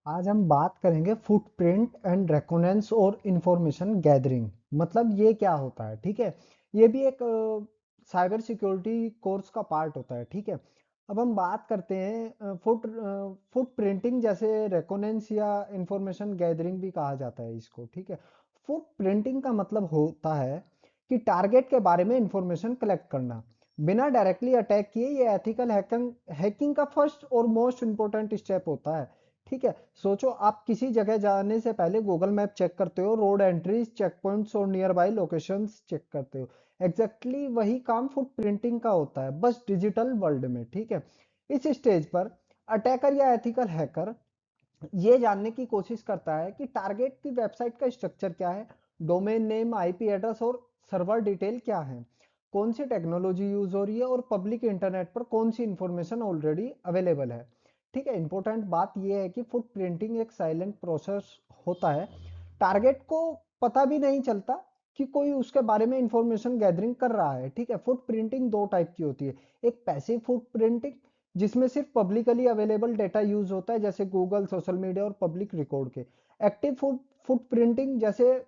आज हम बात करेंगे फुटप्रिंट एंड रेकोनेंस और इंफॉर्मेशन गैदरिंग। मतलब ये क्या होता है, ठीक है। ये भी एक साइबर सिक्योरिटी कोर्स का पार्ट होता है, ठीक है। अब हम बात करते हैं फुटप्रिंटिंग, जैसे रेकोनेंस या इंफॉर्मेशन गैदरिंग भी कहा जाता है इसको, ठीक है। फुटप्रिंटिंग का मतलब होता है कि टारगेट के बारे में इंफॉर्मेशन कलेक्ट करना बिना डायरेक्टली अटैक किए। ये एथिकल हैकिंग का फर्स्ट और मोस्ट इंपॉर्टेंट स्टेप होता है, ठीक है। सोचो, आप किसी जगह जाने से पहले गूगल मैप चेक करते हो, रोड एंट्रीज, चेक पॉइंट्स और नियर बाई लोकेशंस चेक करते हो। एग्जैक्टली वही काम फुट प्रिंटिंग का होता है, बस डिजिटल वर्ल्ड में, ठीक है। इस स्टेज पर अटैकर या एथिकल हैकर ये जानने की कोशिश करता है कि टारगेट की वेबसाइट का स्ट्रक्चर क्या है, डोमेन नेम, आईपी एड्रेस और सर्वर डिटेल क्या है, कौन सी टेक्नोलॉजी यूज हो रही है और पब्लिक इंटरनेट पर कौन सी इंफॉर्मेशन ऑलरेडी अवेलेबल है, ठीक है। इंपॉर्टेंट बात यह है कि फुट प्रिंटिंग एक साइलेंट प्रोसेस होता है। टारगेट को पता भी नहीं चलता कि कोई उसके बारे में इंफॉर्मेशन गैदरिंग कर रहा है, ठीक है। फुट प्रिंटिंग दो टाइप की होती है। एक पैसिव फुट प्रिंटिंग, जिसमें सिर्फ पब्लिकली अवेलेबल डेटा यूज होता है, जैसे गूगल, सोशल मीडिया और पब्लिक रिकॉर्ड के। एक्टिव फुट फुट प्रिंटिंग, जैसे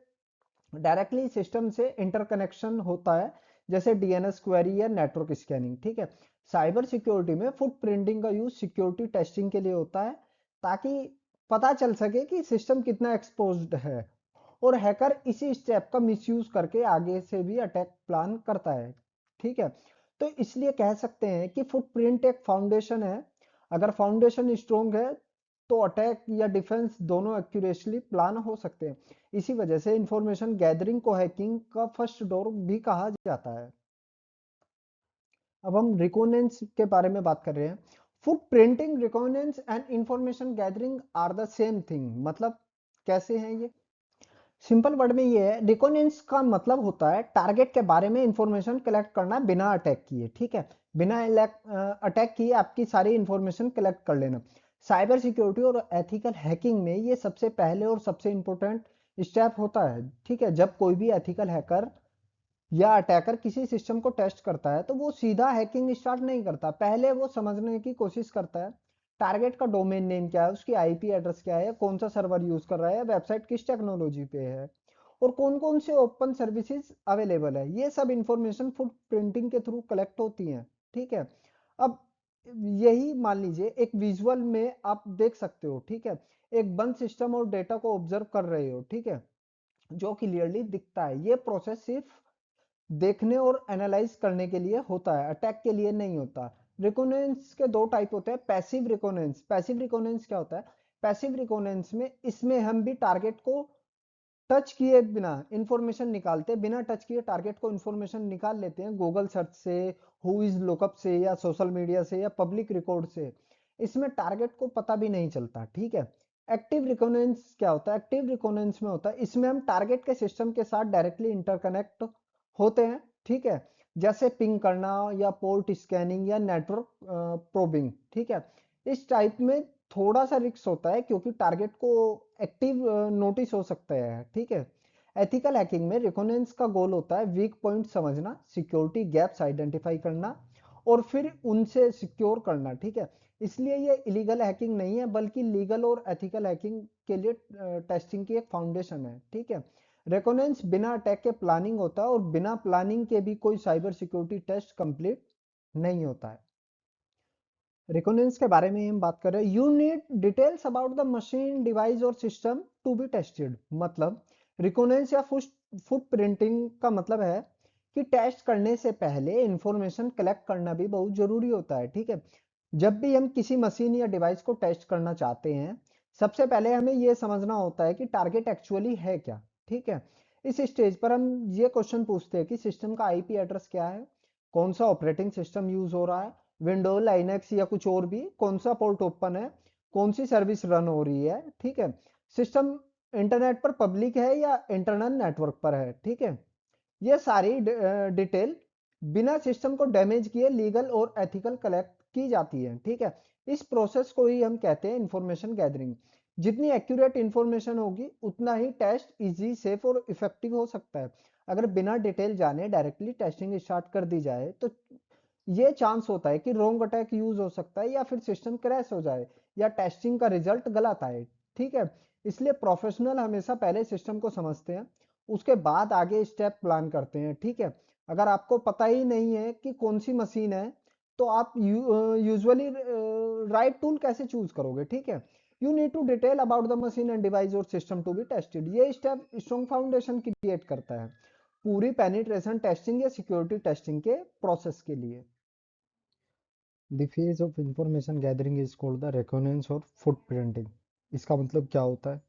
डायरेक्टली सिस्टम से इंटरकनेक्शन होता है, जैसे डीएनएस क्वेरी या नेटवर्क स्कैनिंग, ठीक है। साइबर सिक्योरिटी में फुट प्रिंटिंग का यूज सिक्योरिटी टेस्टिंग के लिए होता है, ताकि पता चल सके कि सिस्टम कितना एक्सपोज्ड है, और हैकर इसी स्टेप का मिसयूज करके आगे से भी अटैक प्लान करता है, ठीक है। तो इसलिए कह सकते हैं कि फुटप्रिंट एक फाउंडेशन है। अगर फाउंडेशन स्ट्रोंग है तो अटैक या डिफेंस दोनों एक्यूरेटली प्लान हो सकते हैं। इसी वजह से इंफॉर्मेशन गैदरिंग को हैकिंग का फर्स्ट डोर भी कहा जाता है। अब हम रिकोनेंस के बारे में बात कर रहे हैं। Footprinting, reconnaissance and information gathering are the same thing. मतलब कैसे हैं ये? सिंपल वर्ड में ये है, रिकोनेंस का मतलब होता है टारगेट के बारे में इंफॉर्मेशन कलेक्ट करना बिना अटैक किए, ठीक है। बिना अटैक किए आपकी सारी इंफॉर्मेशन कलेक्ट कर लेना। साइबर सिक्योरिटी और एथिकल हैकिंग में ये सबसे पहले और सबसे इंपॉर्टेंट स्टेप होता है, ठीक है। जब कोई भी एथिकल हैकर या अटैकर किसी सिस्टम को टेस्ट करता है तो वो सीधा हैकिंग स्टार्ट नहीं करता। पहले वो समझने की कोशिश करता है टारगेट का डोमेन नेम क्या है, उसकी आईपी एड्रेस क्या है, कौन सा सर्वर यूज कर रहा है, वेबसाइट किस टेक्नोलॉजी पे है, और कौन कौन से ओपन सर्विसेज अवेलेबल है। ये सब इंफॉर्मेशन फुट प्रिंटिंग के थ्रू कलेक्ट होती हैं, ठीक है। अब यही मान लीजिए एक विजुअल में आप देख सकते हो, ठीक है। एक बंद सिस्टम और डेटा को ऑब्जर्व कर रहे हो, ठीक है, जो क्लियरली दिखता है। ये प्रोसेस सिर्फ देखने और एनालाइज करने के लिए होता है, अटैक के लिए नहीं होता। रिकोनेंस के दो टाइप होते हैं। पैसिव रिकोनेंस, पैसिव रिकोनेंस क्या होता है? पैसिव रिकोनेंस में इसमें हम भी टारगेट को टच किए बिना इंफॉर्मेशन निकालते, बिना टच किए टारगेट को इंफॉर्मेशन निकाल लेते हैं गूगल सर्च से, हु इज लुकअप से, या सोशल मीडिया से, या पब्लिक रिकॉर्ड से। इसमें टारगेट को पता भी नहीं चलता, ठीक है। एक्टिव रिकोनेंस क्या होता है? एक्टिव रिकोनेंस में होता है, इसमें हम टारगेट के सिस्टम के साथ डायरेक्टली इंटरकनेक्ट होते हैं, ठीक है। जैसे पिंग करना या पोर्ट स्कैनिंग या नेटवर्क प्रोबिंग, ठीक है। इस टाइप में थोड़ा सा रिस्क होता है, क्योंकि टारगेट को एक्टिव नोटिस हो सकता है, ठीक है। एथिकल हैकिंग में रिकोनेंस का गोल होता है वीक पॉइंट समझना, सिक्योरिटी गैप्स आइडेंटिफाई करना और फिर उनसे सिक्योर करना, ठीक है। इसलिए ये इलीगल हैकिंग नहीं है, बल्कि लीगल और एथिकल हैकिंग के लिए टेस्टिंग की एक फाउंडेशन है, ठीक है। रेकोनेंस बिना अटैक के प्लानिंग होता है, और बिना प्लानिंग के भी कोई साइबर सिक्योरिटी टेस्ट कंप्लीट नहीं होता है। रिकोनेंस के बारे में हम बात कर रहे हैं। You need details about the machine, device और सिस्टम टू बी टेस्टेड। मतलब रिकोनेंस या फुट प्रिंटिंग का मतलब है कि टेस्ट करने से पहले इंफॉर्मेशन कलेक्ट करना भी बहुत जरूरी होता है, ठीक है। जब भी हम किसी मशीन या डिवाइस को टेस्ट करना चाहते हैं, सबसे पहले हमें यह समझना होता है कि टारगेट एक्चुअली है क्या, ठीक है। इस स्टेज पर हम ये क्वेश्चन पूछते हैं कि सिस्टम का आईपी एड्रेस क्या है, कौन सा ऑपरेटिंग सिस्टम यूज हो रहा है, विंडो, लाइनेक्स या कुछ और भी, कौन सा पोर्ट ओपन है, कौन सी सर्विस रन हो रही है, ठीक है। सिस्टम इंटरनेट पर पब्लिक है या इंटरनल नेटवर्क पर है, ठीक है। ये सारी डिटेल बिना सिस्टम को डैमेज किए लीगल और एथिकल कलेक्ट की जाती है, ठीक है। इस प्रोसेस को ही हम कहते हैं इंफॉर्मेशन गैदरिंग। जितनी एक्यूरेट इंफॉर्मेशन होगी उतना ही टेस्ट इजी, सेफ और इफेक्टिव हो सकता है। अगर बिना डिटेल जाने डायरेक्टली टेस्टिंग स्टार्ट कर दी जाए तो ये चांस होता है कि रोंग अटैक यूज हो सकता है, या फिर सिस्टम क्रैश हो जाए, या टेस्टिंग का रिजल्ट गलत आए, ठीक है। इसलिए प्रोफेशनल हमेशा पहले सिस्टम को समझते हैं, उसके बाद आगे स्टेप प्लान करते हैं, ठीक है। अगर आपको पता ही नहीं है कि कौन सी मशीन है, तो आप यूजुअली राइट टूल कैसे चूज करोगे, ठीक है। You need to detail about the machine and device और सिस्टम टू बी टेस्टेड। ये स्टेप स्ट्रॉन्ग फाउंडेशन क्रिएट करता है पूरी पेनिट्रेशन टेस्टिंग या सिक्योरिटी टेस्टिंग के प्रोसेस के लिए। The phase of information gathering is called the reconnaissance और फुटप्रिंटिंग। इसका मतलब क्या होता है?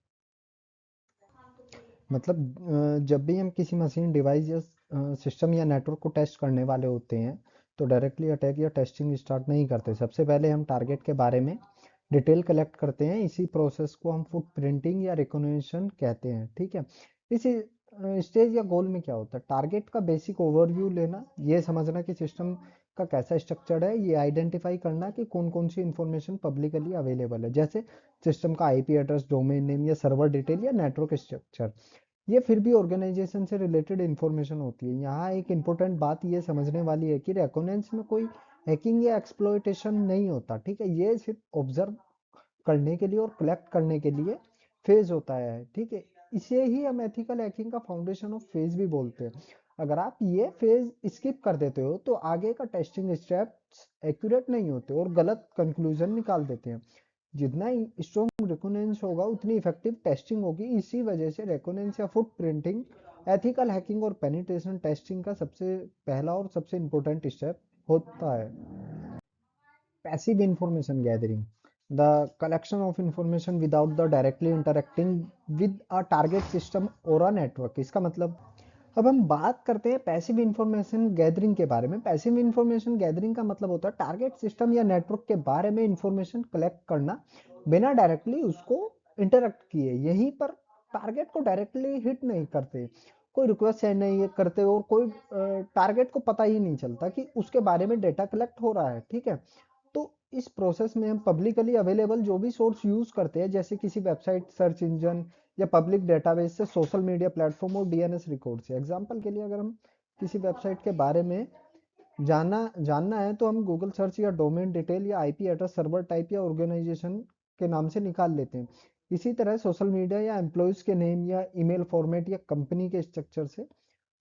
मतलब जब भी हम किसी मशीन डिवाइस या सिस्टम या नेटवर्क को टेस्ट करने वाले होते हैं, तो डायरेक्टली अटैक या टेस्टिंग स्टार्ट नहीं करते। सबसे पहले हम टारगेट के बारे में डिटेल कलेक्ट करते हैं। इसी प्रोसेस को हम फुटप्रिंटिंग या रिकॉग्निशन कहते हैं, ठीक है। इस स्टेज या गोल में क्या होता है? टारगेट का बेसिक ओवरव्यू लेना, ये समझना कि सिस्टम का कैसा स्ट्रक्चर्ड है, ये आइडेंटिफाई करना कि कौन कौन सी इंफॉर्मेशन पब्लिकली अवेलेबल है, जैसे सिस्टम का आईपी एड्रेस, डोमेन नेम या सर्वर डिटेल या नेटवर्क स्ट्रक्चर। ये फिर भी ऑर्गेनाइजेशन से रिलेटेड इंफॉर्मेशन होती है। यहाँ एक इम्पोर्टेंट बात ये समझने वाली है कि रेकोनेंस में कोई हैकिंग या एक्सप्लॉइटेशन नहीं होता, ठीक है। ये सिर्फ ऑब्जर्व करने के लिए और कलेक्ट करने के लिए फेज होता है, ठीक है। इसे ही हम एथिकल हैकिंग का फाउंडेशन ऑफ फेज भी बोलते हैं। अगर आप ये फेज स्किप कर देते हो, तो आगे का टेस्टिंग स्टेप्स एक्यूरेट नहीं होते और गलत कंक्लूजन निकाल देते हैं। जितना स्ट्रॉन्ग रिकॉग्निशन होगा, उतनी इफेक्टिव टेस्टिंग होगी। इसी वजह से रिकॉग्निशन या फुटप्रिंटिंग एथिकल हैकिंग और पेनिट्रेशन टेस्टिंग का सबसे पहला और सबसे इम्पोर्टेंट स्टेप होता है। Passive information gathering, the collection of information without the directly interacting with a target system और अ नेटवर्क। इसका मतलब, अब हम बात करते हैं पैसिव इंफॉर्मेशन गैदरिंग के बारे में। पैसिव इंफॉर्मेशन गैदरिंग का मतलब होता है टारगेट सिस्टम या नेटवर्क के बारे में इंफॉर्मेशन कलेक्ट करना बिना डायरेक्टली उसको इंटरेक्ट किए। यहीं पर टारगेट को डायरेक्टली हिट नहीं करते, कोई रिक्वेस्ट सेंड नहीं करते और कोई टारगेट को पता ही नहीं चलता कि उसके बारे में डेटा कलेक्ट हो रहा है, ठीक है। तो इस प्रोसेस में हम पब्लिकली अवेलेबल जो भी सोर्स यूज करते हैं, जैसे किसी वेबसाइट, सर्च इंजन या पब्लिक डेटाबेस से, सोशल मीडिया प्लेटफॉर्म और डीएनएस रिकॉर्ड से। एग्जांपल के लिए अगर हम किसी वेबसाइट के बारे में जानना जानना है, तो हम गूगल सर्च या डोमेन डिटेल या आईपी एड्रेस, सर्वर टाइप या ऑर्गेनाइजेशन के नाम से निकाल लेते हैं। इसी तरह सोशल मीडिया या एम्प्लॉयज के नेम या ईमेल फॉर्मेट या कंपनी के स्ट्रक्चर से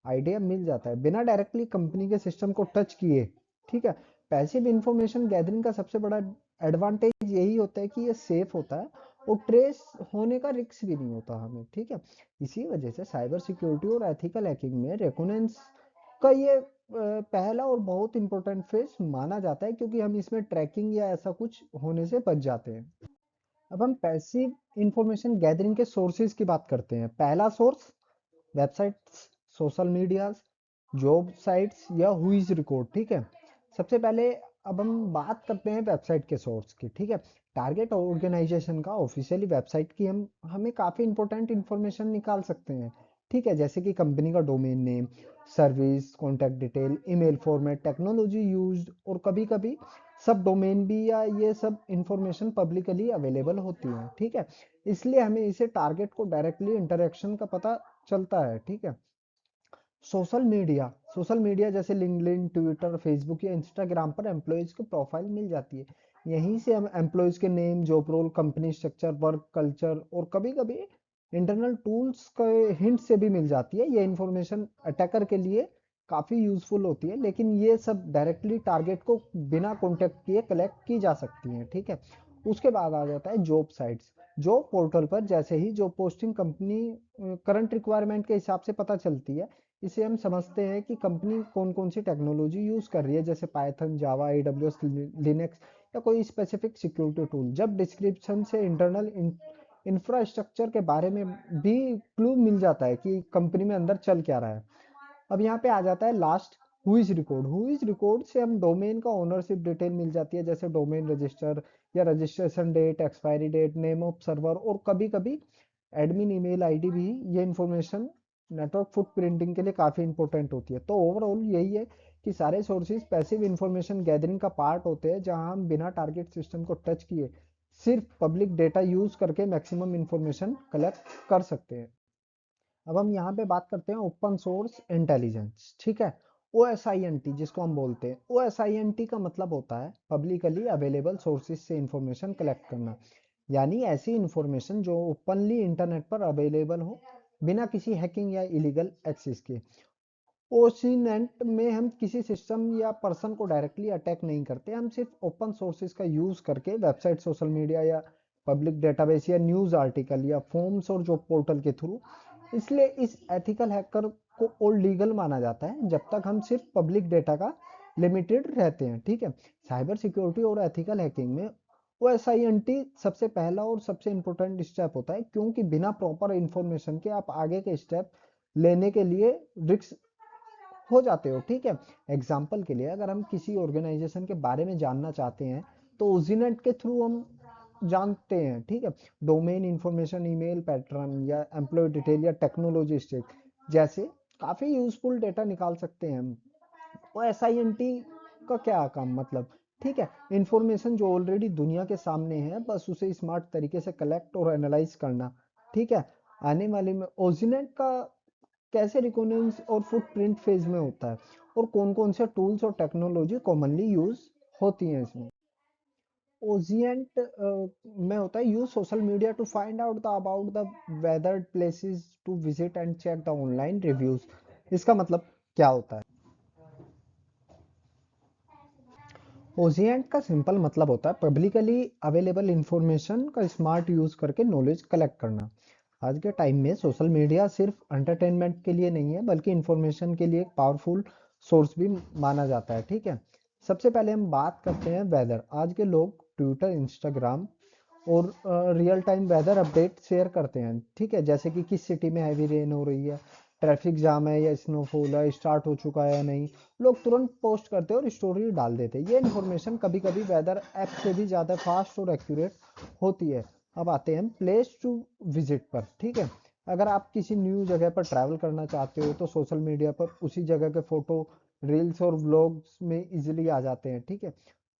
आइडिया मिल जाता है, बिना डायरेक्टली कंपनी के सिस्टम को टच किए, ठीक है। पैसिव इंफॉर्मेशन गैदरिंग का सबसे बड़ा एडवांटेज यही होता है कि ये सेफ होता है और ट्रेस होने का रिस्क भी नहीं होता हमें, ठीक है। इसी वजह से साइबर सिक्योरिटी और एथिकल हैकिंग में रेकोनेंस का ये पहला और बहुत इंपॉर्टेंट फेज माना जाता है, क्योंकि हम इसमें ट्रैकिंग या ऐसा कुछ होने से बच जाते हैं। अब हम पैसिव इंफॉर्मेशन गैदरिंग के सोर्सेज की बात करते हैं। पहला source, websites, social media, job sites या हुईज रिकॉर्ड, ठीक है। सबसे पहले अब हम बात करते हैं वेबसाइट के सोर्स की, ठीक है। टारगेट ऑर्गेनाइजेशन का ऑफिशियली वेबसाइट की हमें काफ़ी इंपॉर्टेंट इंफॉर्मेशन निकाल सकते हैं, ठीक है। जैसे कि कंपनी का domain name, service, contact detail, email format, technology used और कभी कभी सब डोमेन भी, या ये सब इंफॉर्मेशन पब्लिकली अवेलेबल होती है, ठीक है। इसलिए हमें इसे टारगेट को डायरेक्टली इंटरेक्शन का पता चलता है, ठीक है। सोशल मीडिया जैसे लिंक्डइन, ट्विटर, फेसबुक या इंस्टाग्राम पर एम्प्लॉयज की प्रोफाइल मिल जाती है। यहीं से हम एम्प्लॉयज के name, job role, company structure, work culture और कभी कभी इंटरनल टूल्स के हिंट से भी मिल जाती है। ये इंफॉर्मेशन अटैकर के लिए काफ़ी यूजफुल होती है, लेकिन ये सब डायरेक्टली टारगेट को बिना कॉन्टेक्ट किए कलेक्ट की जा सकती हैं, ठीक है। उसके बाद आ जाता है जॉब साइट्स। जॉब पोर्टल पर जैसे ही job posting company current requirement के हिसाब से पता चलती है। इसे हम समझते हैं कि कंपनी कौन कौन सी टेक्नोलॉजी यूज कर रही है, जैसे पाइथन, जावा, एडब्ल्यूएस, लिनक्स या कोई स्पेसिफिक सिक्योरिटी टूल। जब डिस्क्रिप्शन से इंटरनल इंफ्रास्ट्रक्चर के बारे में भी क्लू मिल जाता है कि कंपनी में अंदर चल क्या रहा है। अब यहाँ पे आ जाता है लास्ट, हुईज रिकॉर्ड से हम डोमेन का ओनरशिप डिटेल मिल जाती है, जैसे डोमेन रजिस्टर या registration date, expiry date, name of server और कभी कभी एडमिन ईमेल आईडी भी। ये इंफॉर्मेशन नेटवर्क फुट प्रिंटिंग के लिए काफ़ी इंपॉर्टेंट होती है। तो ओवरऑल यही है कि सारे सोर्सेज पैसिव इंफॉर्मेशन गैदरिंग का पार्ट होते हैं, जहां हम बिना टारगेट सिस्टम को टच किए सिर्फ पब्लिक डेटा यूज करके मैक्सिमम इंफॉर्मेशन कलेक्ट कर सकते हैं। अब हम यहाँ पे बात करते हैं ओपन सोर्स इंटेलिजेंस, ठीक है। O S I N T जिसको हम बोलते हैं, O S I N T का मतलब होता है पब्लिकली अवेलेबल सोर्सेज से इंफॉर्मेशन कलेक्ट करना। यानी ऐसी इंफॉर्मेशन जो ओपनली इंटरनेट पर अवेलेबल हो बिना किसी हैकिंग या इलीगल एक्सेस के। ओसीनेट में हम किसी सिस्टम या पर्सन को डायरेक्टली अटैक नहीं करते, हम सिर्फ ओपन सोर्सेज का यूज करके वेबसाइट, सोशल मीडिया या पब्लिक डेटाबेस या न्यूज आर्टिकल या फॉर्म्स और जॉब पोर्टल के थ्रू। इसलिए इस एथिकल हैकर को और लीगल माना जाता है जब तक हम सिर्फ पब्लिक डेटा का लिमिटेड रहते हैं, ठीक है। साइबर सिक्योरिटी और एथिकल हैकिंग में OSINT सबसे पहला और सबसे इंपॉर्टेंट स्टेप होता है, क्योंकि बिना प्रॉपर इंफॉर्मेशन के आप आगे के स्टेप लेने के लिए रिस्क हो जाते हो, ठीक है। एग्जाम्पल के लिए अगर हम किसी ऑर्गेनाइजेशन के बारे में जानना चाहते हैं तो ओजीनेट के थ्रू हम जानते हैं, ठीक है। डोमेन इंफॉर्मेशन, ईमेल पैटर्न या एम्प्लॉय डिटेल या टेक्नोलॉजी स्टेक जैसे काफी यूजफुल डेटा निकाल सकते हैं हम। वो SINT का क्या काम मतलब, ठीक है, इंफॉर्मेशन जो ऑलरेडी दुनिया के सामने है बस उसे स्मार्ट तरीके से कलेक्ट और एनालाइज करना, ठीक है। आने वाले में ओजीनेट का कैसे रिकॉग्निशन और फुटप्रिंट फेज में होता है और कौन कौन से टूल्स और टेक्नोलॉजी कॉमनली यूज होती हैं इसमें। ओजिएंट में होता है use social media to find out the about the weather places to visit and check the online reviews. इसका मतलब क्या होता है? ओजिएंट का सिंपल मतलब होता है पब्लिकली अवेलेबल इंफॉर्मेशन का स्मार्ट यूज करके नॉलेज कलेक्ट करना। आज के टाइम में सोशल मीडिया सिर्फ एंटरटेनमेंट के लिए नहीं है बल्कि इंफॉर्मेशन के लिए एक पावरफुल सोर्स भी माना जाता है, ठीक है। सबसे पहले हम बात करते हैं वेदर। आज के लोग ट्विटर, इंस्टाग्राम और real time weather update share करते हैं, ठीक है। जैसे कि किस सिटी में हैवी रेन हो रही है, ट्रैफिक जाम है या स्नोफॉल है, स्टार्ट हो चुका है या नहीं। लोग तुरंत पोस्ट करते हैं और स्टोरी डाल देते हैं। ये इन्फॉर्मेशन कभी कभी वेदर ऐप से भी ज़्यादा फास्ट और एक्यूरेट होती है। अब आते हैं प्लेस टू विजिट पर, ठीक है। अगर आप किसी न्यू जगह पर ट्रैवल करना चाहते हो तो सोशल मीडिया पर उसी जगह के फोटो, रील्स और व्लॉग्स में इजीली आ जाते हैं, ठीक है।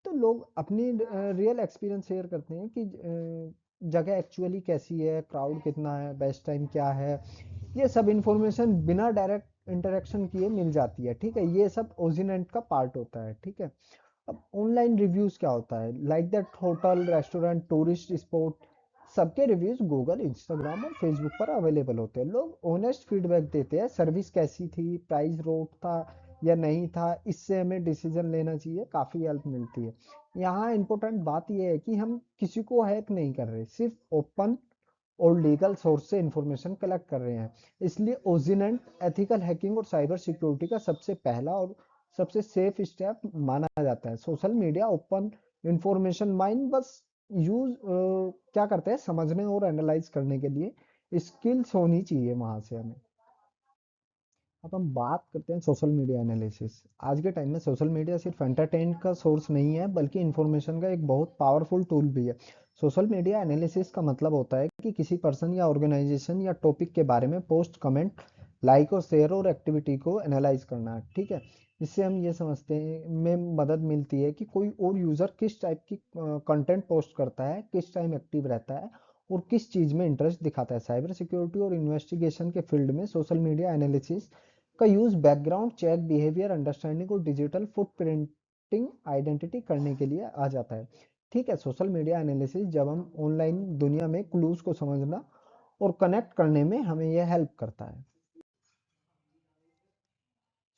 तो लोग अपनी रियल एक्सपीरियंस शेयर करते हैं कि जगह एक्चुअली कैसी है, क्राउड कितना है, बेस्ट टाइम क्या है। ये सब इंफॉर्मेशन बिना डायरेक्ट इंटरेक्शन किए मिल जाती है, ठीक है। ये सब ओजिनेंट का पार्ट होता है, ठीक है। अब ऑनलाइन रिव्यूज क्या होता है? Like that hotel, restaurant, tourist spot, सबके रिव्यूज गूगल, इंस्टाग्राम और फेसबुक पर अवेलेबल होते हैं। लोग ऑनेस्ट फीडबैक देते हैं, सर्विस कैसी थी, प्राइस रोक था या नहीं था, इससे हमें डिसीजन लेना चाहिए, काफ़ी हेल्प मिलती है। यहाँ इंपॉर्टेंट बात यह है कि हम किसी को हैक नहीं कर रहे, सिर्फ ओपन और लीगल सोर्स से इंफॉर्मेशन कलेक्ट कर रहे हैं। इसलिए ओजिनेंट एथिकल हैकिंग और साइबर सिक्योरिटी का सबसे पहला और सबसे सेफ स्टेप माना जाता है। Social media open information mine बस यूज क्या करते हैं, समझने और एनालाइज करने के लिए स्किल्स होनी चाहिए वहां से हमें। अब हम बात करते हैं सोशल मीडिया एनालिसिस। आज के टाइम में सोशल मीडिया सिर्फ एंटरटेन का सोर्स नहीं है बल्कि इंफॉर्मेशन का एक बहुत पावरफुल टूल भी है। सोशल मीडिया एनालिसिस का मतलब होता है कि किसी पर्सन या ऑर्गेनाइजेशन या टॉपिक के बारे में पोस्ट, कमेंट, लाइक और शेयर और एक्टिविटी को एनालाइज करना है, ठीक है। इससे हम ये समझते हैं में मदद मिलती है कि कोई और यूजर किस टाइप की कंटेंट पोस्ट करता है, किस टाइम एक्टिव रहता है और किस चीज में इंटरेस्ट दिखाता है। साइबर सिक्योरिटी और इन्वेस्टिगेशन के फील्ड में सोशल मीडिया एनालिसिस का use background check, behaviour understanding और डिजिटल फुटप्रिंटिंग आइडेंटिटी करने के लिए आ जाता है, ठीक है। सोशल मीडिया एनालिसिस जब हम ऑनलाइन दुनिया में क्लूज को समझना और कनेक्ट करने में हमें यह हेल्प करता है।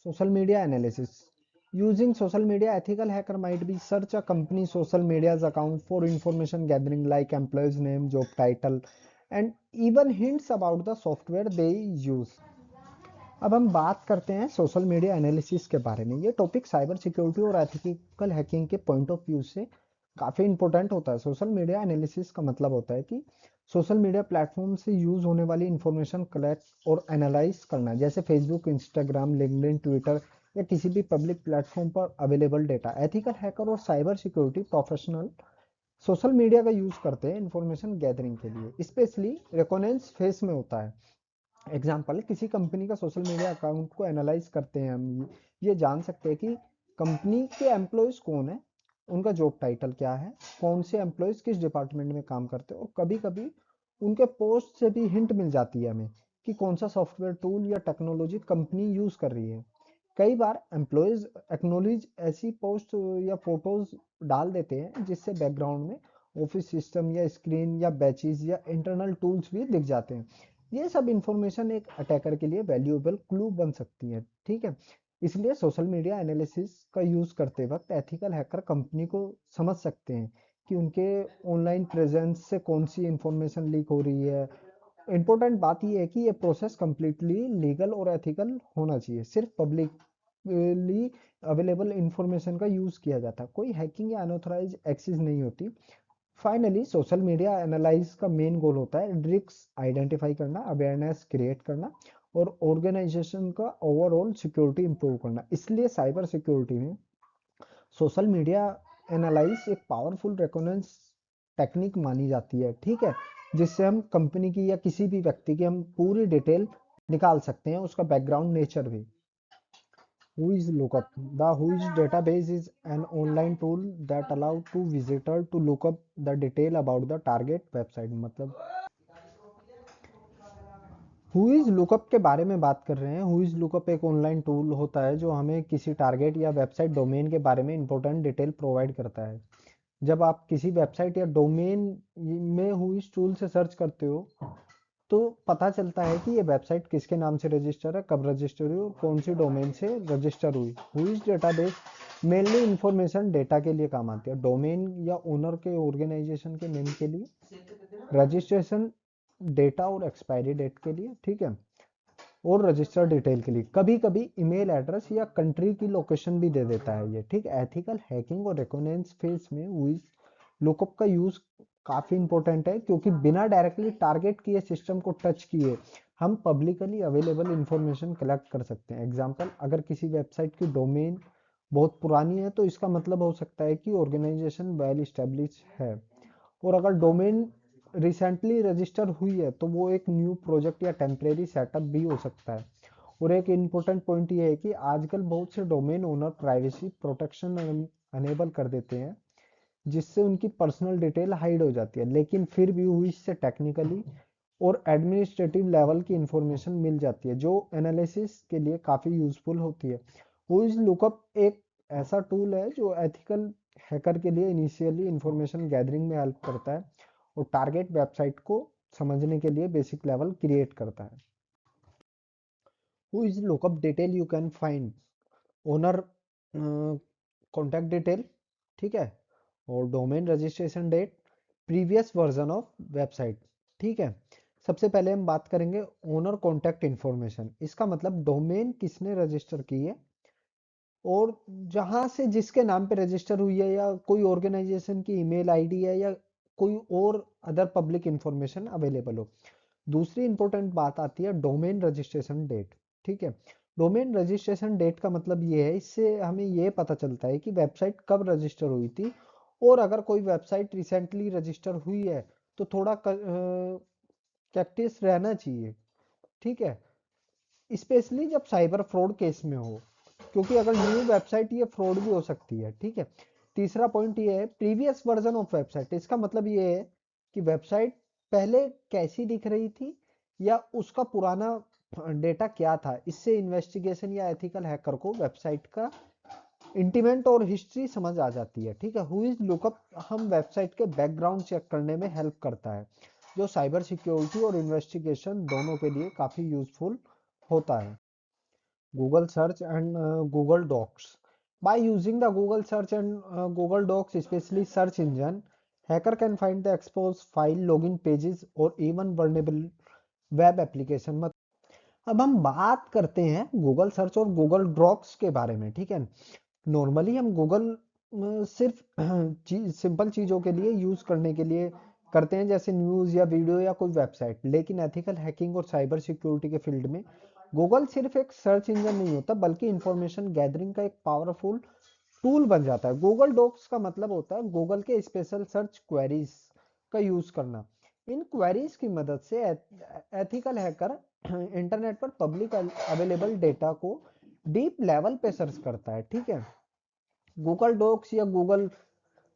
Social media analysis. Using social media, ethical hacker might be search a company social media's account for information gathering like employee's name, job title, and even hints about the software they use. अब हम बात करते हैं social media analysis के बारे में। ये topic cyber security और एथिकल हैकिंग के पॉइंट ऑफ व्यू से काफ़ी इंपॉर्टेंट होता है। सोशल मीडिया एनालिसिस का मतलब होता है कि सोशल मीडिया प्लेटफॉर्म से यूज होने वाली इंफॉर्मेशन कलेक्ट और एनालाइज करना, जैसे फेसबुक, इंस्टाग्राम, लिंक्डइन, ट्विटर या किसी भी पब्लिक प्लेटफॉर्म पर अवेलेबल डेटा। एथिकल हैकर और cyber security professional social media का यूज करते हैं इंफॉर्मेशन गैदरिंग के लिए, स्पेशली रिकॉनेंस फेस में होता है। एग्जाम्पल, किसी कंपनी का सोशल मीडिया अकाउंट को एनालाइज करते हैं हम ये जान सकते हैं कि कंपनी के एम्प्लॉयज कौन है, उनका जॉब टाइटल क्या है, कौन से एम्प्लॉयज किस डिपार्टमेंट में काम करते हैं, और कभी कभी उनके पोस्ट से भी हिंट मिल जाती है हमें कि कौन सा सॉफ्टवेयर टूल या टेक्नोलॉजी कंपनी यूज कर रही है। कई बार एम्प्लॉयज एक्नोलेज ऐसी पोस्ट या फोटोज डाल देते हैं जिससे बैकग्राउंड में ऑफिस सिस्टम या स्क्रीन या बैचेस या इंटरनल टूल्स भी दिख जाते हैं। ये सब इंफॉर्मेशन एक अटैकर के लिए वैल्यूएबल क्लू बन सकती है, ठीक है। इसलिए सोशल मीडिया एनालिसिस का यूज करते वक्त एथिकल हैकर कंपनी को समझ सकते हैं कि उनके ऑनलाइन प्रेजेंस से कौन सी इंफॉर्मेशन लीक हो रही है। इम्पोर्टेंट बात यह है कि ये प्रोसेस कंप्लीटली लीगल और एथिकल होना चाहिए। सिर्फ पब्लिकली अवेलेबल इंफॉर्मेशन का यूज किया जाता है, कोई हैकिंग या अनऑथराइज एक्सेस नहीं होती। फाइनली सोशल मीडिया एनालाइज का मेन गोल होता है रिस्क आइडेंटिफाई करना, अवेयरनेस क्रिएट करना और ऑर्गेनाइजेशन का ओवरऑल सिक्योरिटी इंप्रूव करना। इसलिए साइबर सिक्योरिटी में सोशल मीडिया एनालाइज एक पावरफुल रेकोनेंस टेक्निक मानी जाती है, ठीक है, जिससे हम कंपनी की या किसी भी व्यक्ति की हम पूरी डिटेल निकाल सकते हैं, उसका बैकग्राउंड नेचर भी। Whois lookup? The Whois database is an online tool that allow to visitor to look up the detail about the target website। मतलब हुईज लुकअप के बारे में बात कर रहे हैं। हुईज लुकअप एक ऑनलाइन टूल होता है जो हमें किसी टारगेट या वेबसाइट डोमेन के बारे में इंपॉर्टेंट डिटेल प्रोवाइड करता है। जब आप किसी वेबसाइट या डोमेन में हुईज टूल से सर्च करते हो तो पता चलता है कि ये वेबसाइट किसके नाम से रजिस्टर है, कब रजिस्टर हुई और कौन सी डोमेन से रजिस्टर हुई। हुईज डेटाबेस मेनली इंफॉर्मेशन डेटा के लिए काम आती है, डोमेन या ओनर के ऑर्गेनाइजेशन के नेम के लिए, रजिस्ट्रेशन डेटा और एक्सपायरी डेट के लिए, ठीक है, और रजिस्टर डिटेल के लिए। कभी कभी ईमेल एड्रेस या कंट्री की लोकेशन भी दे देता है ये, ठीक। एथिकल हैकिंग और रेकोनेंस फेस में हुई लुकअप का यूज काफी इंपॉर्टेंट है, क्योंकि बिना डायरेक्टली टारगेट किए सिस्टम को टच किए हम पब्लिकली अवेलेबल इंफॉर्मेशन कलेक्ट कर सकते हैं। एग्जांपल, अगर किसी वेबसाइट की डोमेन बहुत पुरानी है तो इसका मतलब हो सकता है कि ऑर्गेनाइजेशन वेल स्टेब्लिश है, और अगर डोमेन रिसेंटली रजिस्टर हुई है तो वो एक न्यू प्रोजेक्ट या टेम्परेरी सेटअप भी हो सकता है। और एक इम्पोर्टेंट पॉइंट ये है कि आजकल बहुत से domain owner privacy protection enable कर देते हैं, जिससे उनकी पर्सनल डिटेल हाइड हो जाती है, लेकिन फिर भी हुई इससे टेक्निकली और एडमिनिस्ट्रेटिव लेवल की इंफॉर्मेशन मिल जाती है जो एनालिसिस के लिए काफ़ी यूजफुल होती है। हुईज लुकअप एक ऐसा टूल है जो एथिकल हैकर के लिए इनिशियली इंफॉर्मेशन गैदरिंग में हेल्प करता है और टारगेट वेबसाइट को समझने के लिए बेसिक लेवल क्रिएट करता है। Whois lookup detail you can find owner contact detail, ठीक है, और domain registration date, previous version of website, ठीक है। सबसे पहले हम बात करेंगे ओनर कॉन्टैक्ट इन्फॉर्मेशन। इसका मतलब डोमेन किसने रजिस्टर की है और जहां से जिसके नाम पे रजिस्टर हुई है, या कोई ऑर्गेनाइजेशन की ईमेल आईडी है, या कोई और अदर पब्लिक इंफॉर्मेशन अवेलेबल हो। दूसरी इंपॉर्टेंट बात आती है डोमेन रजिस्ट्रेशन डेट, ठीक है। डोमेन रजिस्ट्रेशन डेट का मतलब ये है, इससे हमें ये पता चलता है कि वेबसाइट कब रजिस्टर हुई थी, और अगर कोई वेबसाइट रिसेंटली रजिस्टर हुई है तो थोड़ा कैक्टिस रहना चाहिए, ठीक है, स्पेशली जब साइबर फ्रॉड केस में हो, क्योंकि अगर न्यू वेबसाइट ये फ्रॉड भी हो सकती है, ठीक है। तीसरा पॉइंट ये है प्रीवियस वर्जन ऑफ वेबसाइट। इसका मतलब ये है कि वेबसाइट पहले कैसी दिख रही थी या उसका पुराना डेटा क्या था। इससे इन्वेस्टिगेशन या एथिकल हैकर को वेबसाइट का इंटीमेंट और हिस्ट्री समझ आ जाती है, ठीक है। हुईज लुकअप हम वेबसाइट के बैकग्राउंड चेक करने में हेल्प करता है, जो साइबर सिक्योरिटी और इन्वेस्टिगेशन दोनों के लिए काफी यूजफुल होता है। Google search and Google Docs. By using the Google search and Google Docs, especially search engine, hacker can find the exposed file, login pages or even vulnerable web application। अब हम बात करते हैं गूगल सर्च और Google ड्रॉक्स के बारे में, ठीक है। नॉर्मली हम गूगल सिर्फ सिंपल चीज़ों के लिए यूज़ करने के लिए करते हैं, जैसे न्यूज़ या वीडियो या कोई वेबसाइट। लेकिन एथिकल हैकिंग और साइबर सिक्योरिटी के फील्ड में गूगल सिर्फ एक सर्च इंजन नहीं होता, बल्कि इंफॉर्मेशन गैदरिंग का एक पावरफुल टूल बन जाता है। गूगल डॉक्स का मतलब होता है गूगल के स्पेशल सर्च क्वेरीज का यूज करना। इन क्वेरीज की मदद से एथिकल हैकर इंटरनेट पर पब्लिक अवेलेबल डेटा को डीप लेवल पे सर्च करता है, ठीक है। गूगल डॉक्स या गूगल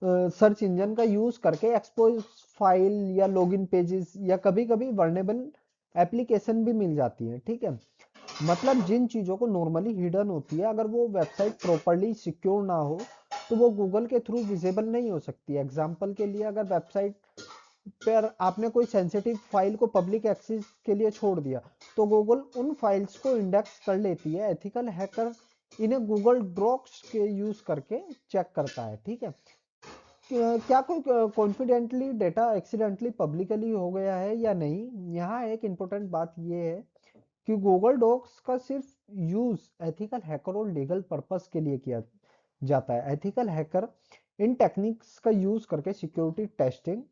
सर्च इंजन का यूज करके एक्सपोज फाइल या लॉगिन पेजेस या कभी कभी वर्नेबल एप्लीकेशन भी मिल जाती है, ठीक है। मतलब जिन चीजों को नॉर्मली हिडन होती है, अगर वो वेबसाइट प्रॉपरली सिक्योर ना हो तो वो गूगल के थ्रू विजिबल नहीं हो सकती। एग्जाम्पल के लिए अगर वेबसाइट पर आपने कोई सेंसिटिव फाइल को पब्लिक एक्सेस के लिए छोड़ दिया तो गूगल उन फाइल्स को इंडेक्स कर लेती है। एथिकल हैकर इन्हें गूगल ड्रॉप्स के यूज करके चेक करता है, ठीक है। क्या कोई कॉन्फिडेंटली डेटा एक्सीडेंटली पब्लिकली हो गया है या नहीं। यहाँ एक इम्पोर्टेंट बात ये है कि गूगल डॉक्स का सिर्फ यूज एथिकल हैकर और लीगल पर्पस के लिए किया जाता है। एथिकल हैकर इन टेक्निक्स का यूज करके सिक्योरिटी टेस्टिंग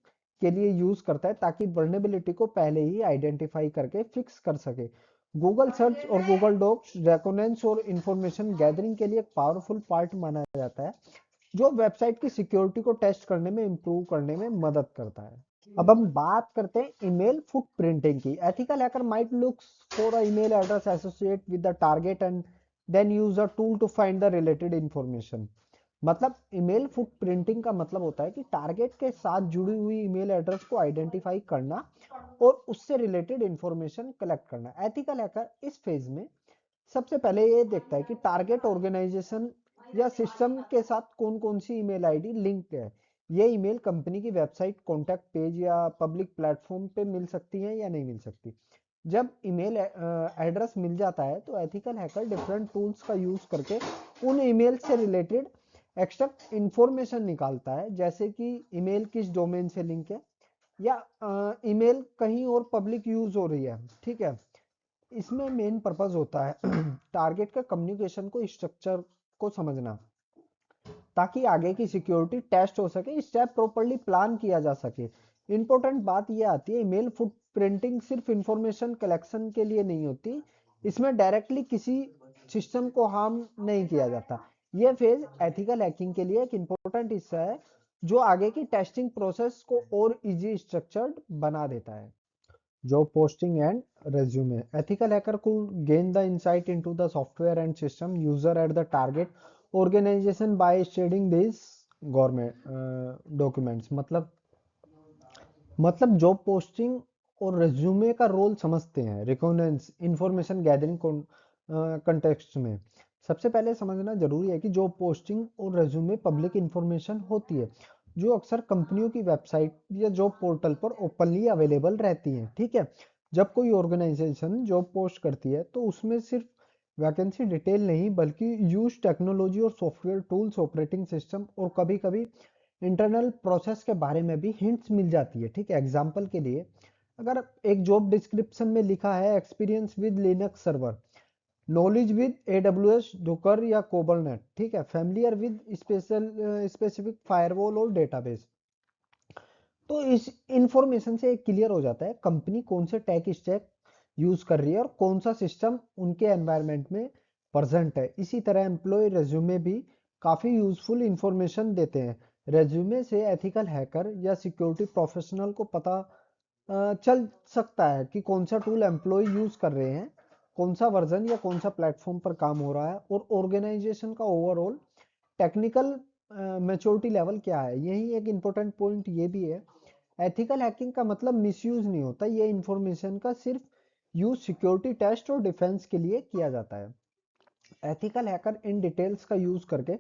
के लिए यूज करता है ताकि वर्नेबिलिटी को पहले ही आइडेंटिफाई करके फिक्स कर सके। गूगल सर्च और गूगल डॉक्स रेकोनेंस और इंफॉर्मेशन गैदरिंग के लिए एक पावरफुल पार्ट माना जाता है जो वेबसाइट की सिक्योरिटी को टेस्ट करने में इम्प्रूव करने में मदद करता है। अब हम बात करते हैं ईमेल फुटप्रिंटिंग की। Ethical hacker might looks for a email address associate with the target and then use a tool to find the related information. मतलब ईमेल फुटप्रिंटिंग का मतलब होता है कि टारगेट के साथ जुड़ी हुई ईमेल एड्रेस को आइडेंटिफाई करना और उससे रिलेटेड इंफॉर्मेशन कलेक्ट करना। एथिकल हैकर इस फेज में सबसे पहले ये देखता है कि टारगेट ऑर्गेनाइजेशन या सिस्टम के साथ कौन कौन सी ईमेल आईडी लिंक है। ये ईमेल कंपनी की वेबसाइट, कॉन्टैक्ट पेज या पब्लिक प्लेटफॉर्म पे मिल सकती है या नहीं मिल सकती। जब ईमेल एड्रेस मिल जाता है तो एथिकल हैकर डिफरेंट टूल्स का यूज करके उन ईमेल से रिलेटेड एक्स्ट्रा इंफॉर्मेशन निकालता है, जैसे कि ईमेल किस डोमेन से लिंक है या ईमेल कहीं और पब्लिक यूज हो रही है, ठीक है। इसमें मेन पर्पस होता है टारगेट का कम्युनिकेशन को स्ट्रक्चर को समझना ताकि आगे की सिक्योरिटी टेस्ट हो सके, स्टेप प्रॉपर्ली प्लान किया जा सके। इंपॉर्टेंट बात यह आती है ईमेल फुटप्रिंटिंग सिर्फ इंफॉर्मेशन कलेक्शन के लिए नहीं होती, इसमें डायरेक्टली किसी सिस्टम को हार्म नहीं किया जाता। यह फेज एथिकल हैकिंग के लिए एक इंपॉर्टेंट हिस्सा है जो आगे की टेस्टिंग प्रोसेस को और इजी स्ट्रक्चर्ड बना देता है। Job posting and resume. Ethical hacker could gain the insight into the software and system user at the target organization by studying these government documents. मतलब जॉब पोस्टिंग और resume का role समझते हैं रिकॉग्निजेंस information gathering context में। सबसे पहले समझना जरूरी है कि जॉब पोस्टिंग और रेज्यूमे पब्लिक इंफॉर्मेशन होती है जो अक्सर कंपनियों की वेबसाइट या जॉब पोर्टल पर ओपनली अवेलेबल रहती हैं, ठीक है। जब कोई ऑर्गेनाइजेशन जॉब पोस्ट करती है तो उसमें सिर्फ वैकेंसी डिटेल नहीं बल्कि यूज टेक्नोलॉजी और सॉफ्टवेयर टूल्स, ऑपरेटिंग सिस्टम और कभी कभी इंटरनल प्रोसेस के बारे में भी हिंट्स मिल जाती है, ठीक है। एग्जांपल के लिए अगर एक जॉब डिस्क्रिप्शन में लिखा है experience with Linux server, knowledge with AWS docker या कोबरनेट, ठीक है, फैमिलियर विद स्पेसिफिक फायरवॉल और डेटाबेस, तो इस इंफॉर्मेशन से क्लियर हो जाता है कंपनी कौन से टेक स्टैक यूज कर रही है और कौन सा सिस्टम उनके एनवायरनमेंट में प्रेजेंट है। इसी तरह एम्प्लॉय रेज्यूमे भी काफी यूजफुल इंफॉर्मेशन देते हैं। रेज्यूमे से एथिकल हैकर या सिक्योरिटी प्रोफेशनल को पता चल सकता है कि कौन सा टूल एम्प्लॉय यूज कर रहे हैं, कौन सा वर्जन या कौन सा प्लेटफॉर्म पर काम हो रहा है और ऑर्गेनाइजेशन का ओवरऑल टेक्निकल मैच्योरिटी लेवल क्या है। यही एक इम्पोर्टेंट पॉइंट ये भी है, एथिकल हैकिंग का मतलब मिसयूज नहीं होता, ये इंफॉर्मेशन का सिर्फ यूज सिक्योरिटी टेस्ट और डिफेंस के लिए किया जाता है। एथिकल हैकर इन डिटेल्स का यूज करके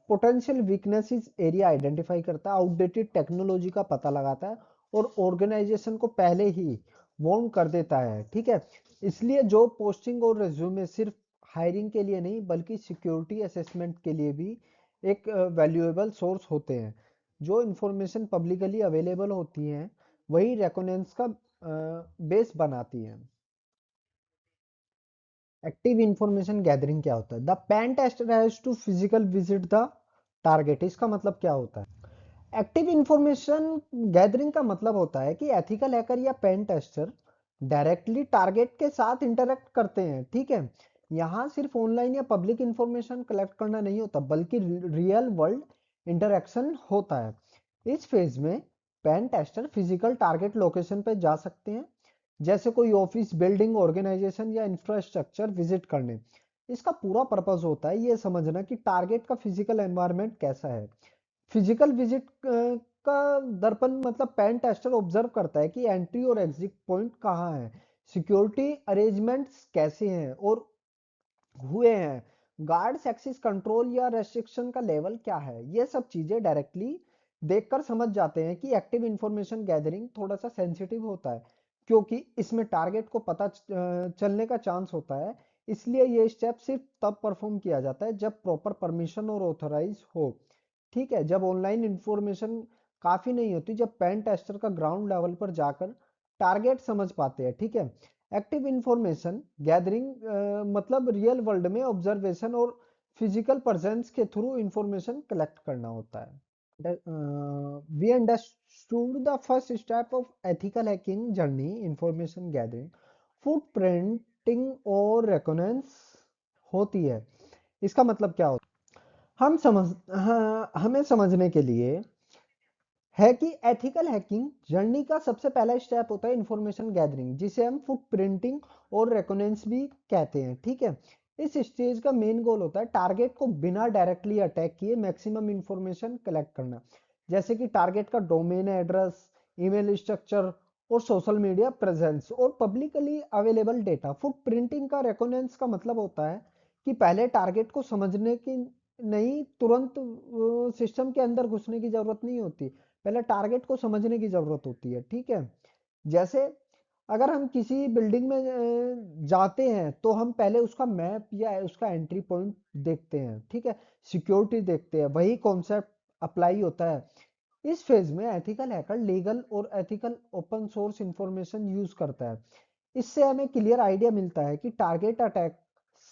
पोटेंशियल वीकनेसेस एरिया आइडेंटिफाई करता है, आउटडेटेड टेक्नोलॉजी का पता लगाता है और ऑर्गेनाइजेशन को पहले ही वार्न कर देता है, ठीक है। इसलिए जॉब पोस्टिंग और रिज्यूमे सिर्फ हायरिंग के लिए नहीं बल्कि सिक्योरिटी असेसमेंट के लिए भी एक वैल्यूएबल सोर्स होते हैं। जो इंफॉर्मेशन पब्लिकली अवेलेबल होती हैं वही रेकोनेंस का बेस बनाती हैं। एक्टिव इंफॉर्मेशन गैदरिंग क्या होता है? The pen tester has to physical visit the target. इसका मतलब क्या होता है? एक्टिव इंफॉर्मेशन गैदरिंग का मतलब होता है कि एथिकल हैकर या पेन टेस्टर डायरेक्टली टारगेट के साथ इंटरेक्ट करते हैं, ठीक है। यहाँ सिर्फ ऑनलाइन या पब्लिक इंफॉर्मेशन कलेक्ट करना नहीं होता बल्कि रियल वर्ल्ड इंटरेक्शन होता है। इस फेज में pen tester physical target location पर जा सकते हैं, जैसे कोई ऑफिस, बिल्डिंग, ऑर्गेनाइजेशन या इंफ्रास्ट्रक्चर विजिट करने। इसका पूरा पर्पस होता है ये समझना कि टारगेट का फिजिकल एनवायरनमेंट कैसा है। फिजिकल विजिट का दर्पण मतलब पेन टेस्टर ऑब्जर्व करता है कि एंट्री और एग्जिट पॉइंट कहाँ है, सिक्योरिटी अरेंजमेंट्स कैसे हैं और हुए हैं, गार्ड्स एक्सेस कंट्रोल या रेस्ट्रिक्शन का लेवल क्या है, ये सब चीजें डायरेक्टली देखकर समझ जाते हैं कि एक्टिव इंफॉर्मेशन गैदरिंग थोड़ा सा सेंसिटिव होता है, क्योंकि इसमें टारगेट को पता चलने का चांस होता है। इसलिए ये स्टेप सिर्फ तब परफॉर्म किया जाता है जब प्रॉपर परमिशन और ऑथराइज हो। ठीक है, जब ऑनलाइन इंफॉर्मेशन काफी नहीं होती, जब पेन टेस्टर का ग्राउंड लेवल पर जाकर टारगेट समझ पाते हैं। ठीक है, एक्टिव इंफॉर्मेशन गैदरिंग मतलब रियल वर्ल्ड में ऑब्जर्वेशन और फिजिकल प्रेजेंस के थ्रू इंफॉर्मेशन कलेक्ट करना होता है। We understood the first step of ethical hacking journey, information gathering, footprinting और रेकोनेंस होती है। इसका मतलब क्या होता है? हमें समझने के लिए है कि एथिकल हैकिंग जर्नी का सबसे पहला स्टेप होता है इंफॉर्मेशन गैदरिंग, जिसे हम फुट प्रिंटिंग और रेकोनेंस भी कहते हैं। ठीक है, इस स्टेज का मेन गोल होता है टारगेट को बिना डायरेक्टली अटैक किए मैक्सिमम इंफॉर्मेशन कलेक्ट करना, जैसे कि टारगेट का डोमेन एड्रेस, ईमेल स्ट्रक्चर और सोशल मीडिया प्रेजेंस और publicly available data. Foot printing का रेकोनेंस का मतलब होता है कि पहले टारगेट को समझने की नहीं, तुरंत सिस्टम के अंदर घुसने की जरूरत नहीं होती, पहले टारगेट को समझने की जरूरत होती है। ठीक है, जैसे अगर हम किसी बिल्डिंग में जाते हैं तो हम पहले उसका मैप या उसका एंट्री पॉइंट देखते हैं। ठीक है, सिक्योरिटी देखते हैं, वही कॉन्सेप्ट अप्लाई होता है। इस फेज में एथिकल हैकर लीगल और ethical open source information use करता है। इससे हमें क्लियर आइडिया मिलता है कि टारगेट अटैक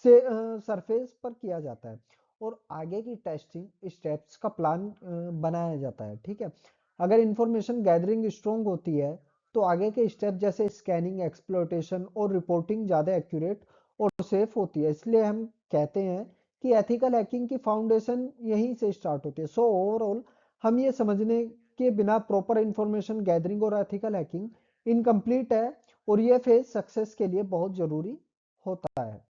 से सरफेस पर किया जाता है और आगे की टेस्टिंग स्टेप्स का प्लान बनाया जाता है। ठीक है, अगर इंफॉर्मेशन गैदरिंग स्ट्रोंग होती है तो आगे के स्टेप जैसे स्कैनिंग, एक्सप्लॉइटेशन और रिपोर्टिंग ज़्यादा एक्यूरेट और सेफ होती है। इसलिए हम कहते हैं कि एथिकल हैकिंग की फाउंडेशन यहीं से स्टार्ट होती है। सो ओवरऑल हम ये समझने के बिना प्रॉपर इंफॉर्मेशन गैदरिंग और एथिकल हैकिंग इनकम्प्लीट है, और ये फेज सक्सेस के लिए बहुत जरूरी होता है।